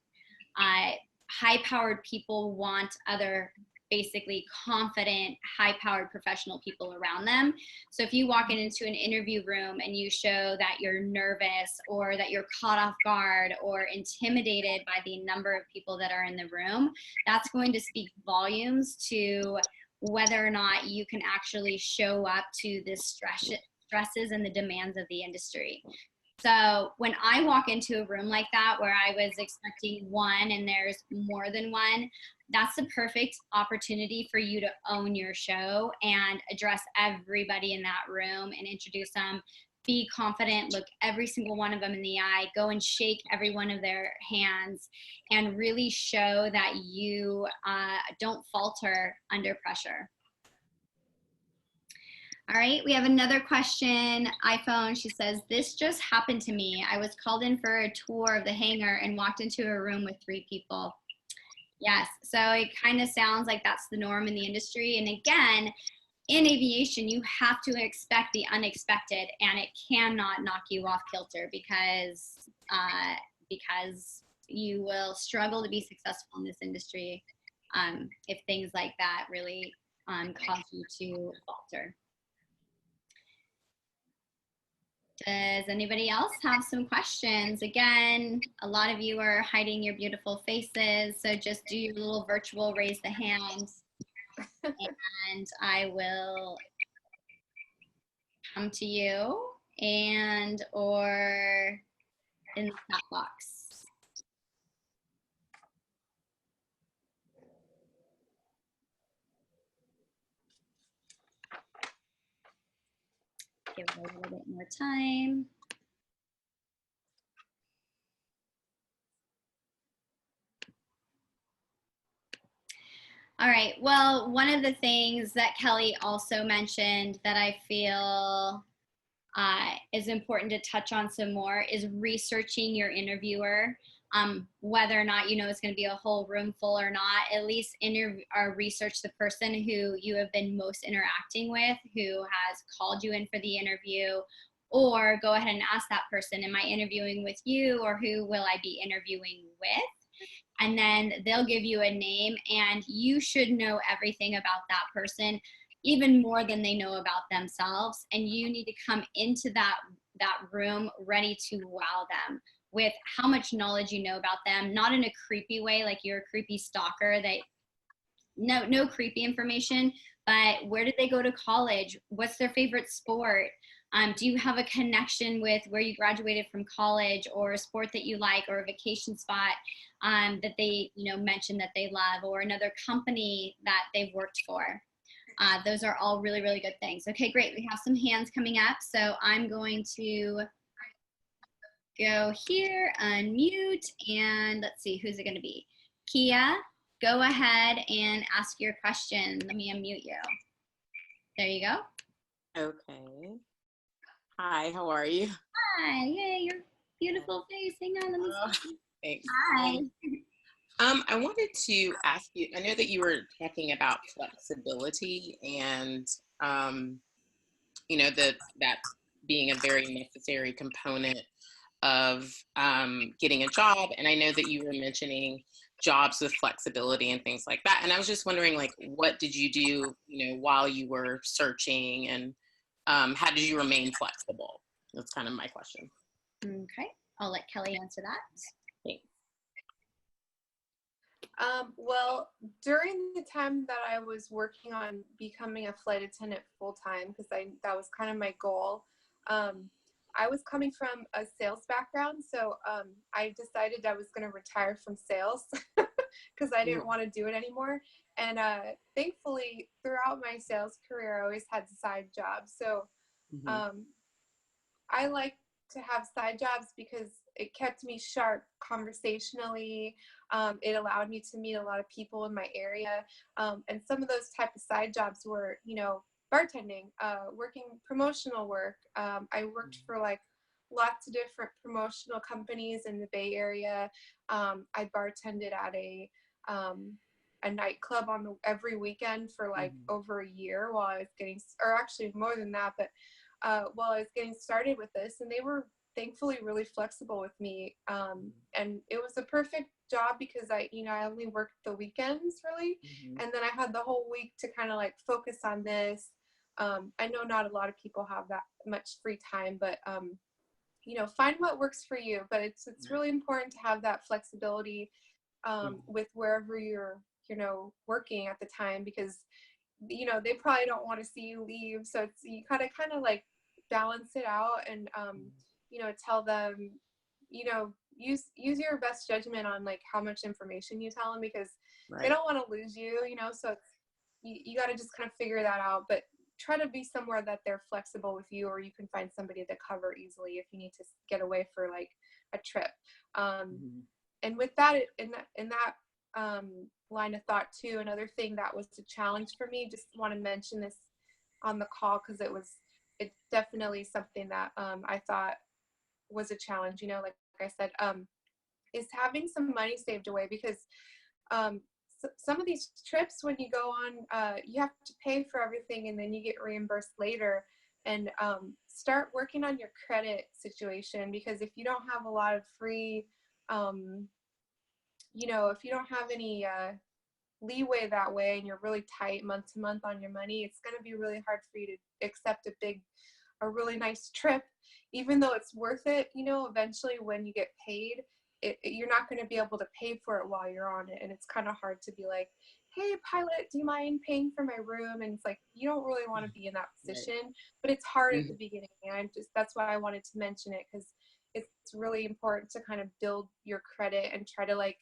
High-powered people want other basically confident, high-powered professional people around them. So if you walk into an interview room and you show that you're nervous, or that you're caught off guard or intimidated by the number of people that are in the room, that's going to speak volumes to whether or not you can actually show up to the stresses and the demands of the industry. So when I walk into a room like that, where I was expecting one and there's more than one, that's the perfect opportunity for you to own your show and address everybody in that room and introduce them. Be confident, look every single one of them in the eye, go and shake every one of their hands, and really show that you don't falter under pressure. All right, we have another question. iPhone, she says, this just happened to me. I was called in for a tour of the hangar and walked into a room with 3 people. Yes, so it kind of sounds like that's the norm in the industry. And again, in aviation, you have to expect the unexpected, and it cannot knock you off kilter, because you will struggle to be successful in this industry if things like that really cause you to falter. Does anybody else have some questions? Again, a lot of you are hiding your beautiful faces, so just do your little virtual raise the hand, and I will come to you, and or in the chat box. Give it a little bit more time. All right, well, one of the things that Kelly also mentioned that I feel is important to touch on some more is researching your interviewer. Whether or not you know it's going to be a whole room full or not, at least research the person who you have been most interacting with, who has called you in for the interview, or go ahead and ask that person, am I interviewing with you, or who will I be interviewing with? And then they'll give you a name, and you should know everything about that person, even more than they know about themselves. And you need to come into that room ready to wow them with how much knowledge you know about them, not in a creepy way, like you're a creepy stalker. No creepy information, but where did they go to college? What's their favorite sport? Do you have a connection with where you graduated from college, or a sport that you like, or a vacation spot that they mentioned that they love, or another company that they've worked for? Those are all really, really good things. Okay, great. We have some hands coming up. So I'm going to go here, unmute, and let's see, who's it going to be? Kia, go ahead and ask your question. Let me unmute you. There you go. Okay. Hi, how are you? Hi, yay, your beautiful face. Hang on, let me see. Thanks. Hi. I wanted to ask you, I know that you were talking about flexibility and, that being a very necessary component of getting a job. And I know that you were mentioning jobs with flexibility and things like that. And I was just wondering, like, what did you do, while you were searching, and how did you remain flexible? That's kind of my question. Okay, I'll let Kelly answer that. Thanks. Well, during the time that I was working on becoming a flight attendant full-time, because that was kind of my goal, I was coming from a sales background, so I decided I was going to retire from sales because I didn't want to do it anymore. And thankfully, throughout my sales career, I always had side jobs. So I like to have side jobs because it kept me sharp conversationally. It allowed me to meet a lot of people in my area. And some of those type of side jobs were, bartending, working promotional work. I worked for like lots of different promotional companies in the Bay Area. I bartended at a nightclub every weekend for like over a year while I was getting, or actually more than that, but while I was getting started with this. And they were thankfully really flexible with me. And it was a perfect job because I only worked the weekends really. And then I had the whole week to kind of like focus on this. I know not a lot of people have that much free time, but find what works for you. But it's really important to have that flexibility with wherever you're working at the time, because they probably don't want to see you leave. So you gotta kind of like balance it out and tell them, use your best judgment on like how much information you tell them, because they don't want to lose you, so you got to just kind of figure that out. But try to be somewhere that they're flexible with you, or you can find somebody to cover easily if you need to get away for like a trip. And with that, in that line of thought too, another thing that was a challenge for me, just want to mention this on the call because it's definitely something that I thought was a challenge, like I said, is having some money saved away, because some of these trips, when you go on, you have to pay for everything and then you get reimbursed later. And start working on your credit situation, because if you don't have a lot of free, if you don't have any leeway that way and you're really tight month to month on your money, it's going to be really hard for you to accept a really nice trip, even though it's worth it. Eventually when you get paid, you're not going to be able to pay for it while you're on it. And it's kind of hard to be like, hey, pilot, do you mind paying for my room? And it's like, you don't really want to be in that position, but it's hard at the beginning. And that's why I wanted to mention it, because it's really important to kind of build your credit and try to like,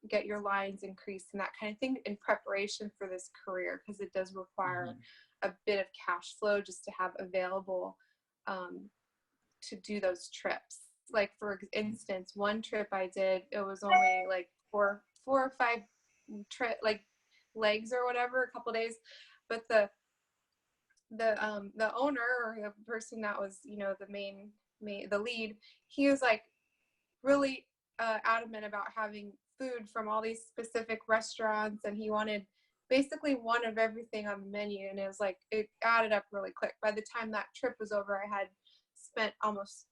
get your lines increased and that kind of thing in preparation for this career, because it does require a bit of cash flow just to have available to do those trips. Like for instance, one trip I did, it was only like four or five legs or whatever, a couple days, but the owner, or the person that was the lead, he was like really adamant about having food from all these specific restaurants, and he wanted basically one of everything on the menu. And it was like, it added up really quick. By the time that trip was over, I had spent almost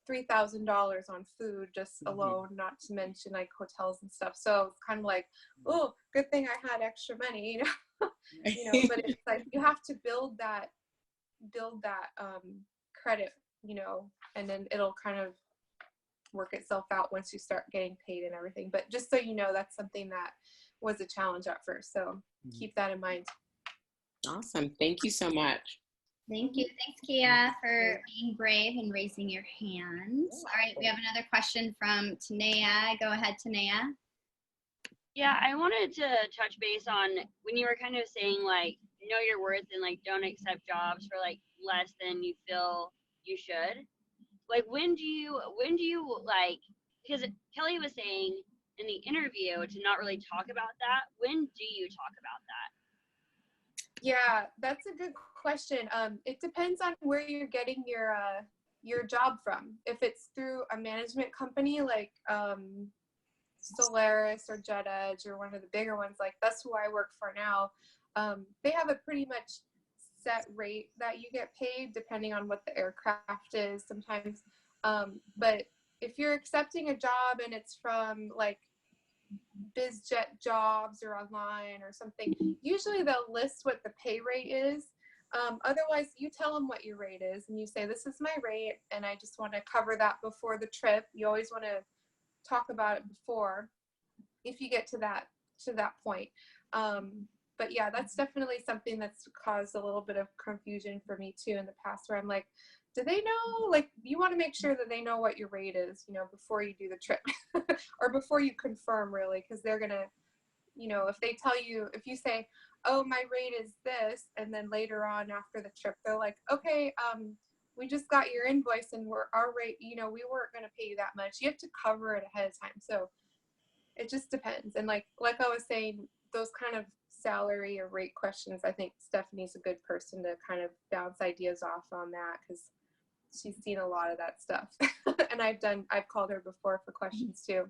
$3,000 on food just alone, not to mention like hotels and stuff. So it's kind of like, oh, good thing I had extra money, but it's like you have to build that credit, and then it'll kind of work itself out once you start getting paid and everything. But just so you know, that's something that was a challenge at first. So keep that in mind. Awesome. Thank you so much. Thank you. Thanks, Kia, for being brave and raising your hands. All right, we have another question from Tanea. Go ahead, Tanea. Yeah, I wanted to touch base on when you were kind of saying like, know your worth and like don't accept jobs for like less than you feel you should. Like when do you like, because Kelly was saying in the interview to not really talk about that. When do you talk about that? Yeah, that's a good question. It depends on where you're getting your job from. If it's through a management company, like Solaris or Jet Edge or one of the bigger ones, like that's who I work for now. They have a pretty much set rate that you get paid depending on what the aircraft is sometimes. But if you're accepting a job and it's from like BizJet Jobs or online or something, usually they'll list what the pay rate is. Otherwise, you tell them what your rate is and you say, this is my rate and I just want to cover that before the trip. You always want to talk about it before, if you get to that point. But yeah, that's definitely something that's caused a little bit of confusion for me too in the past, where I'm like, do they know? Like, you want to make sure that they know what your rate is, you know, before you do the trip or before you confirm, really, because they're gonna, you know, if they tell you, if you say, oh, my rate is this, and then later on after the trip they're like, okay, we just got your invoice and our rate, you know, we weren't going to pay you that much. You have to cover it ahead of time. So it just depends. And like I was saying, those kind of salary or rate questions, I think Stephanie's a good person to kind of bounce ideas off on that, because she's seen a lot of that stuff. And I've called her before for questions too.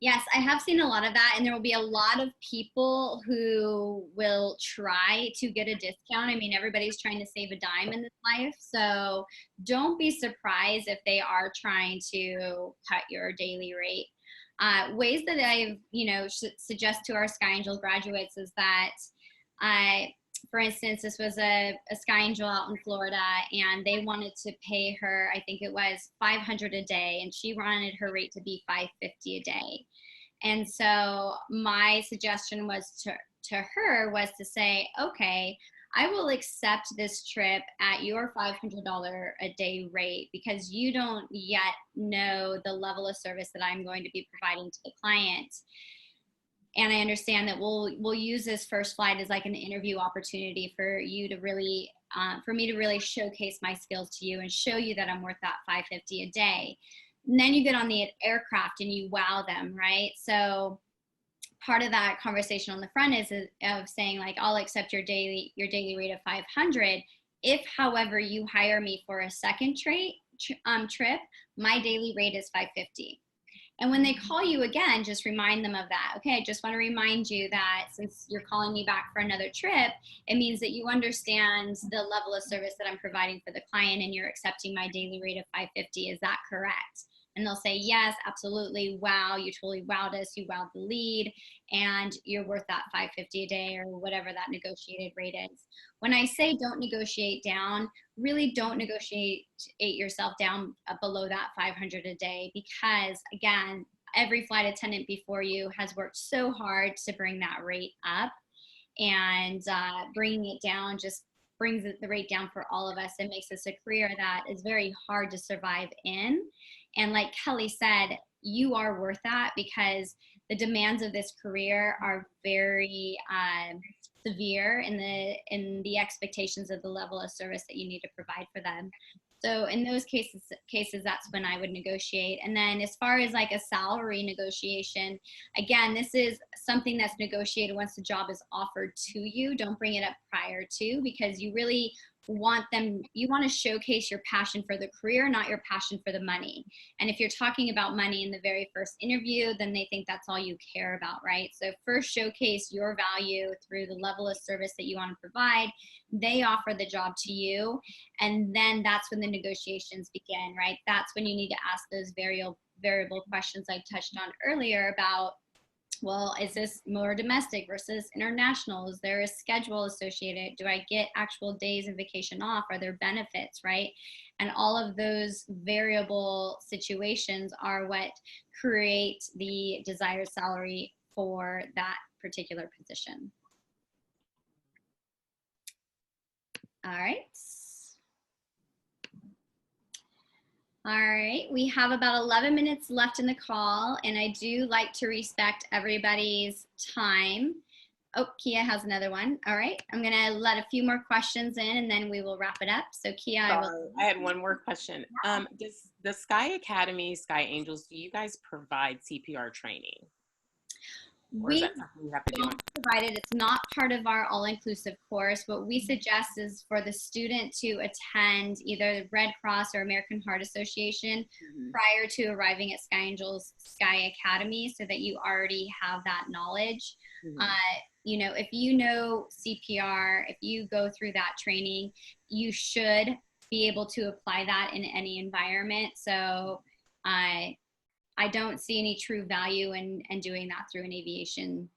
Yes, I have seen a lot of that, and there will be a lot of people who will try to get a discount. I mean, everybody's trying to save a dime in this life, so don't be surprised if they are trying to cut your daily rate. Ways that I've, suggest to our SkyAngel graduates is that, for instance, this was a SkyAngel out in Florida, and they wanted to pay her, I think it was $500 a day, and she wanted her rate to be $550 a day. And so my suggestion was to her was to say, okay, I will accept this trip at your $500 a day rate, because you don't yet know the level of service that I'm going to be providing to the client. And I understand that we'll use this first flight as like an interview opportunity for you to really, for me to really showcase my skills to you and show you that I'm worth that $550 a day. And then you get on the aircraft and you wow them, right? So part of that conversation on the front is of saying, like, I'll accept your daily rate of $500 if, however, you hire me for a second trip, my daily rate is $550. And when they call you again, just remind them of that. Okay, I just want to remind you that since you're calling me back for another trip, it means that you understand the level of service that I'm providing for the client, and you're accepting my daily rate of $550. Is that correct? And they'll say, yes, absolutely. Wow, you totally wowed us. You wowed the lead, and you're worth that $550 a day or whatever that negotiated rate is. When I say don't negotiate down, really don't negotiate yourself down below that $500 a day, because again, every flight attendant before you has worked so hard to bring that rate up, and bringing it down just brings the rate down for all of us. It makes this a career that is very hard to survive in. And like Kelly said, you are worth that, because the demands of this career are very severe in the expectations of the level of service that you need to provide for them. So in those cases, that's when I would negotiate. And then as far as like a salary negotiation, again, this is something that's negotiated once the job is offered to you. Don't bring it up prior to, because you really want to showcase your passion for the career, not your passion for the money. And if you're talking about money in the very first interview, then they think that's all you care about, right? So first showcase your value through the level of service that you want to provide. They offer the job to you, and then that's when the negotiations begin, right? That's when you need to ask those variable questions I touched on earlier about, well, is this more domestic versus international? Is there a schedule associated? Do I get actual days and vacation off? Are there benefits, right? And all of those variable situations are what create the desired salary for that particular position. All right. All right, we have about 11 minutes left in the call, and I do like to respect everybody's time. Oh, Kia has another one. All right, I'm gonna let a few more questions in, and then we will wrap it up. So Kia, I had one more question. Does the Sky Academy, Sky Angels, do you guys provide CPR training? Or is We that something you have to do? don't provide it. It's not part of our all-inclusive course. What we suggest is for the student to attend either the Red Cross or American Heart Association prior to arriving at Sky Angels Sky Academy, so that you already have that knowledge. You know, if you know CPR, if you go through that training, you should be able to apply that in any environment. So I don't see any true value in doing that through an aviation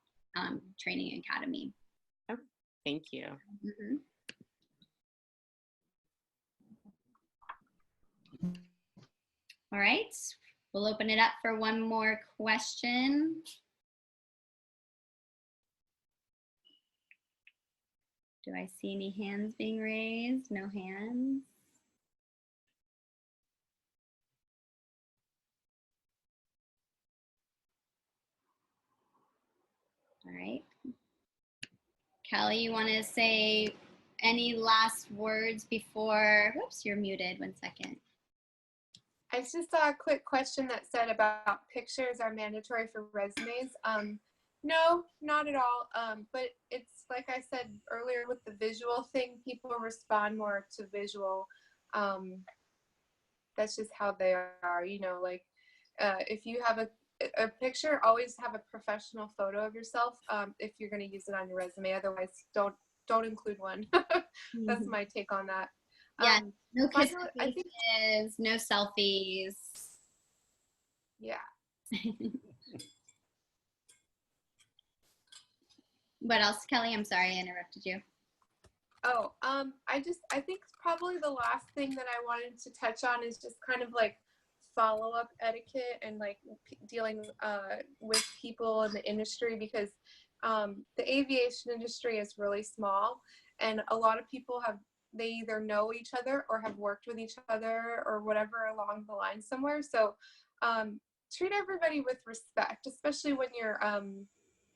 training academy. Okay, thank you. All right, we'll open it up for one more question. Do I see any hands being raised? No hands. All right. Kelly, you want to say any last words before, whoops, you're muted, 1 second. I just saw a quick question that said about pictures are mandatory for resumes. No, not at all. But it's like I said earlier with the visual thing, people respond more to visual. That's just how they are, you know, like if you have a picture, always have a professional photo of yourself if you're going to use it on your resume. Otherwise, don't include one. That's my take on that. Yeah, no kiss I think, no selfies. Yeah. What else, Kelly? I'm sorry I interrupted you. Oh, I think probably the last thing that I wanted to touch on is just kind of like follow-up etiquette and like dealing with people in the industry, because the aviation industry is really small, and a lot of people they either know each other or have worked with each other or whatever along the line somewhere. So treat everybody with respect, especially when you're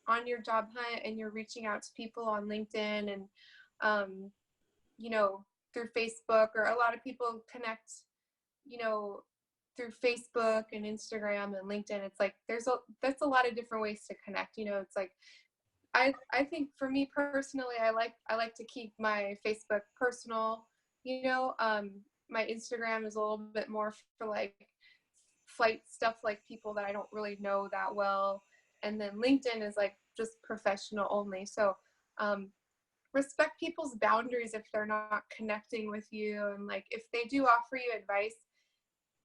on your job hunt and you're reaching out to people on LinkedIn and you know, through Facebook, or a lot of people connect, you know, through Facebook and Instagram and LinkedIn. It's like that's a lot of different ways to connect. You know, it's like I think for me personally, I like to keep my Facebook personal. You know, my Instagram is a little bit more for like flight stuff, like people that I don't really know that well, and then LinkedIn is like just professional only. So respect people's boundaries if they're not connecting with you, and like if they do offer you advice,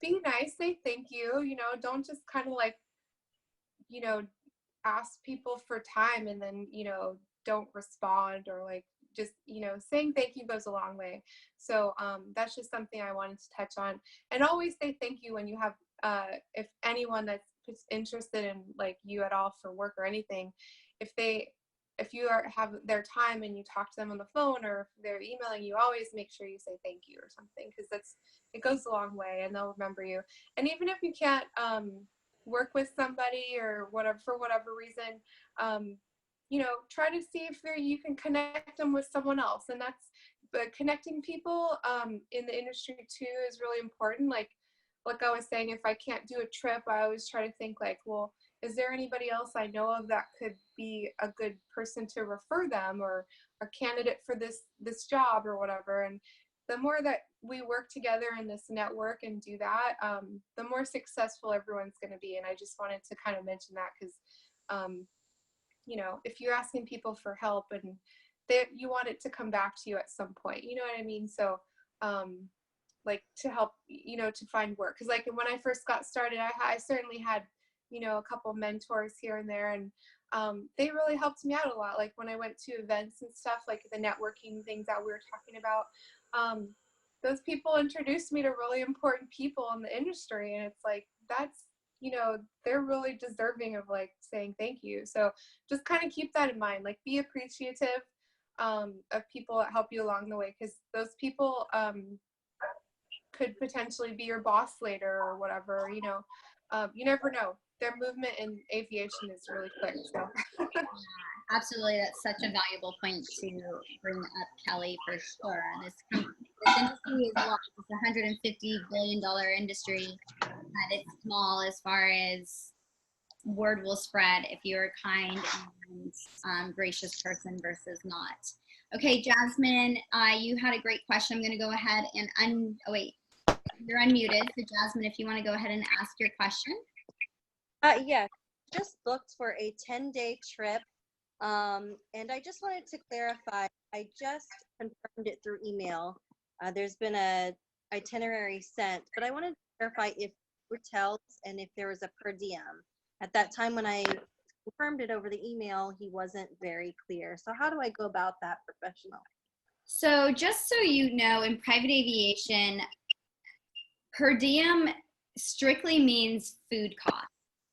be nice, say thank you. You know, don't just kind of like, you know, ask people for time and then, you know, don't respond, or like just, you know, saying thank you goes a long way. So that's just something I wanted to touch on. And always say thank you when you have if anyone that's interested in like you at all for work or anything, if you have their time and you talk to them on the phone, or if they're emailing you, always make sure you say thank you or something, because it goes a long way and they'll remember you. And even if you can't work with somebody or whatever, for whatever reason, you know, try to see if you can connect them with someone else. And but connecting people in the industry too is really important. Like I was saying, if I can't do a trip, I always try to think like, well, is there anybody else I know of that could be a good person to refer them, or a candidate for this job or whatever? And the more that we work together in this network and do that, the more successful everyone's going to be. And I just wanted to kind of mention that because, you know, if you're asking people for help and you want it to come back to you at some point, you know what I mean? So, like to help, you know, to find work. Because like when I first got started, I certainly had, you know, a couple mentors here and there, and they really helped me out a lot. Like when I went to events and stuff, like the networking things that we were talking about, those people introduced me to really important people in the industry, and it's like, that's, you know, they're really deserving of like saying thank you. So just kind of keep that in mind, like be appreciative of people that help you along the way, because those people could potentially be your boss later or whatever, you know. You never know. Their movement in aviation is really quick. So. Absolutely, that's such a valuable point to bring up, Kelly, for sure. This industry is large. It's a $150 billion industry, and it's small as far as word will spread if you're a kind and gracious person versus not. Okay, Jasmine, you had a great question. I'm going to go ahead and oh wait, you're unmuted. So Jasmine, if you want to go ahead and ask your question. Yeah, just booked for a 10-day trip. And I just wanted to clarify, I just confirmed it through email. There's been a itinerary sent, but I wanted to clarify if hotels and if there was a per diem. At that time when I confirmed it over the email, he wasn't very clear. So how do I go about that professional? So just so you know, in private aviation, per diem strictly means food costs.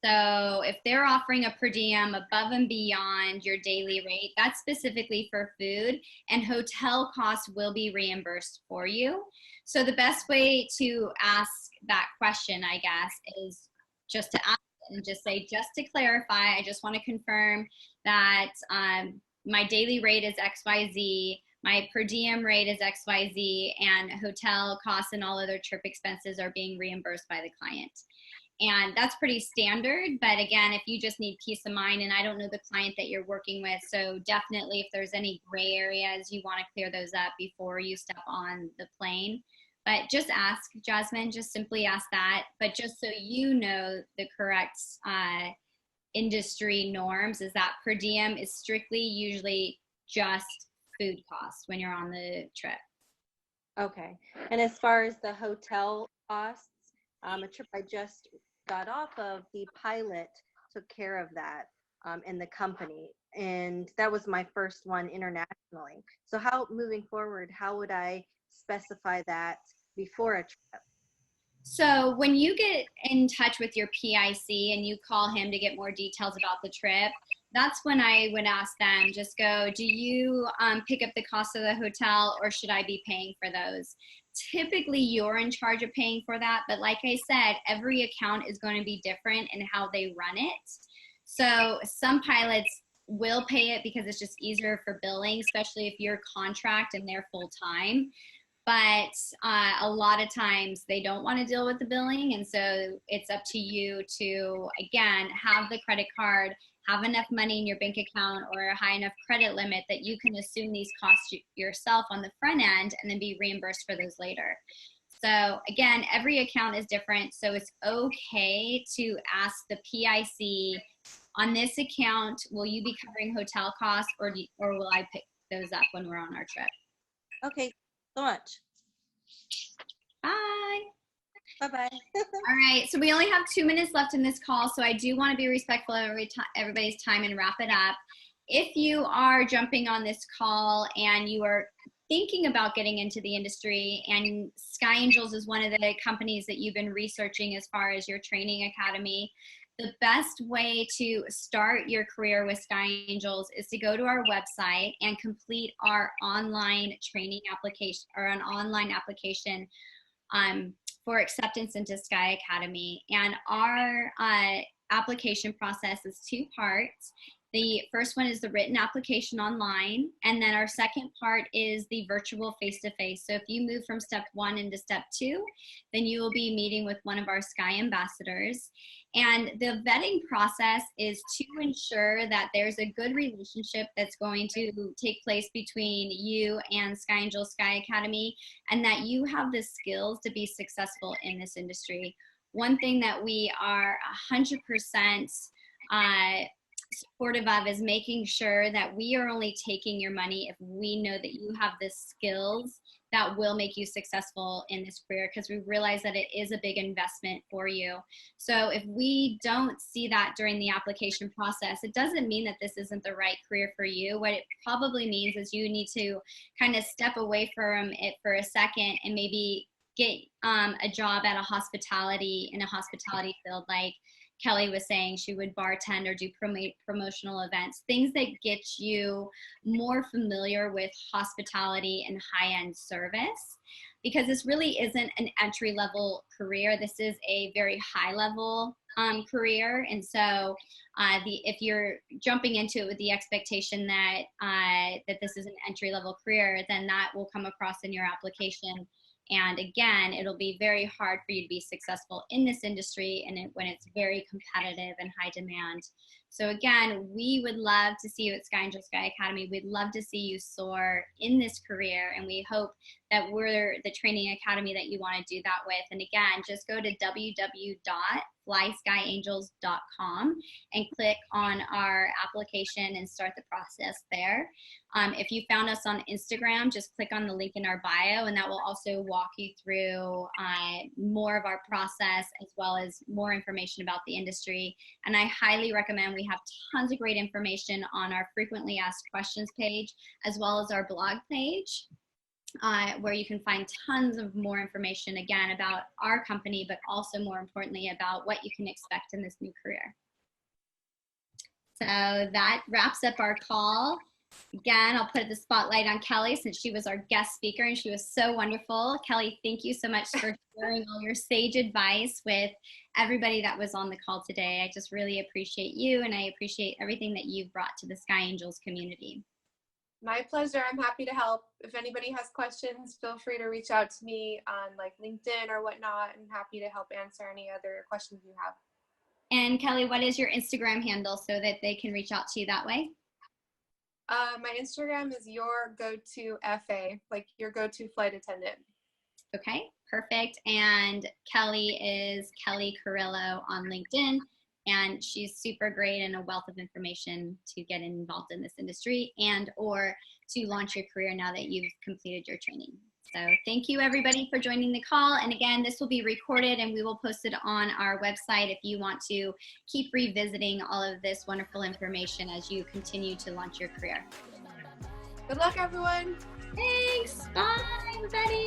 So if they're offering a per diem above and beyond your daily rate, that's specifically for food, and hotel costs will be reimbursed for you. So the best way to ask that question, I guess, is just to ask and just say, just to clarify, I just want to confirm that my daily rate is XYZ, my per diem rate is XYZ, and hotel costs and all other trip expenses are being reimbursed by the client. And that's pretty standard, but again, if you just need peace of mind, and I don't know the client that you're working with, so definitely if there's any gray areas, you want to clear those up before you step on the plane. But just ask, Jasmine, just simply ask that. But just so you know, the correct industry norms is that per diem is strictly usually just food costs when you're on the trip. Okay. And as far as the hotel costs, a trip I just got off of, the pilot took care of that in the company. And that was my first one internationally. So how, moving forward, how would I specify that before a trip? So when you get in touch with your PIC and you call him to get more details about the trip, that's when I would ask them, just go, do you pick up the cost of the hotel, or should I be paying for those? Typically you're in charge of paying for that, but like I said, every account is going to be different in how they run it. So some pilots will pay it because it's just easier for billing, especially if you're contract and they're full time. But a lot of times they don't want to deal with the billing, and so it's up to you to, again, have the credit card, have enough money in your bank account or a high enough credit limit that you can assume these costs yourself on the front end and then be reimbursed for those later. So again, every account is different, so it's okay to ask the PIC, on this account, will you be covering hotel costs, or will I pick those up when we're on our trip? Okay, so much. Bye. Bye-bye. All right, so we only have 2 minutes left in this call, so I do want to be respectful of everybody's time and wrap it up. If you are jumping on this call and you are thinking about getting into the industry, and SkyAngels is one of the companies that you've been researching as far as your training academy, the best way to start your career with SkyAngels is to go to our website and complete our online training application, or an online application for acceptance into Sky Academy. And our application process is 2 parts. The first one is the written application online, and then our second part is the virtual face-to-face. So if you move from step 1 into step 2, then you will be meeting with one of our Sky ambassadors. And the vetting process is to ensure that there's a good relationship that's going to take place between you and SkyAngels Sky Academy, and that you have the skills to be successful in this industry. One thing that we are 100% supportive of is making sure that we are only taking your money if we know that you have the skills that will make you successful in this career, because we realize that it is a big investment for you. So if we don't see that during the application process, it doesn't mean that this isn't the right career for you. What it probably means is you need to kind of step away from it for a second and maybe get a job at a hospitality, in a hospitality field, like Kelly was saying. She would bartend or do promotional events, things that get you more familiar with hospitality and high-end service, because this really isn't an entry-level career. This is a very high-level career. And so if you're jumping into it with the expectation that that this is an entry-level career, then that will come across in your application And again, it'll be very hard for you to be successful in this industry and when it's very competitive and high demand. So again, we would love to see you at Sky Angel Sky Academy. We'd love to see you soar in this career, and we hope that we're the training academy that you want to do that with. And again, just go to www.flyskyangels.com and click on our application and start the process there. If you found us on Instagram, just click on the link in our bio, and that will also walk you through more of our process as well as more information about the industry. And I highly recommend, we have tons of great information on our frequently asked questions page, as well as our blog page, where you can find tons of more information, again, about our company, but also more importantly about what you can expect in this new career. So that wraps up our call. Again, I'll put the spotlight on Kelly since she was our guest speaker and she was so wonderful. Kelly, thank you so much for sharing all your sage advice with everybody that was on the call today. I just really appreciate you, and I appreciate everything that you've brought to the Sky Angels community. My pleasure. I'm happy to help. If anybody has questions, feel free to reach out to me on like LinkedIn or whatnot. I'm happy to help answer any other questions you have. And Kelly, what is your Instagram handle so that they can reach out to you that way? My Instagram is your go-to FA, like your go-to flight attendant. Okay, perfect. And Kelly is Kelly Carrillo on LinkedIn, and she's super great and a wealth of information to get involved in this industry and or to launch your career now that you've completed your training. So thank you everybody for joining the call. And again, this will be recorded and we will post it on our website if you want to keep revisiting all of this wonderful information as you continue to launch your career. Good luck, everyone. Thanks. Bye, everybody.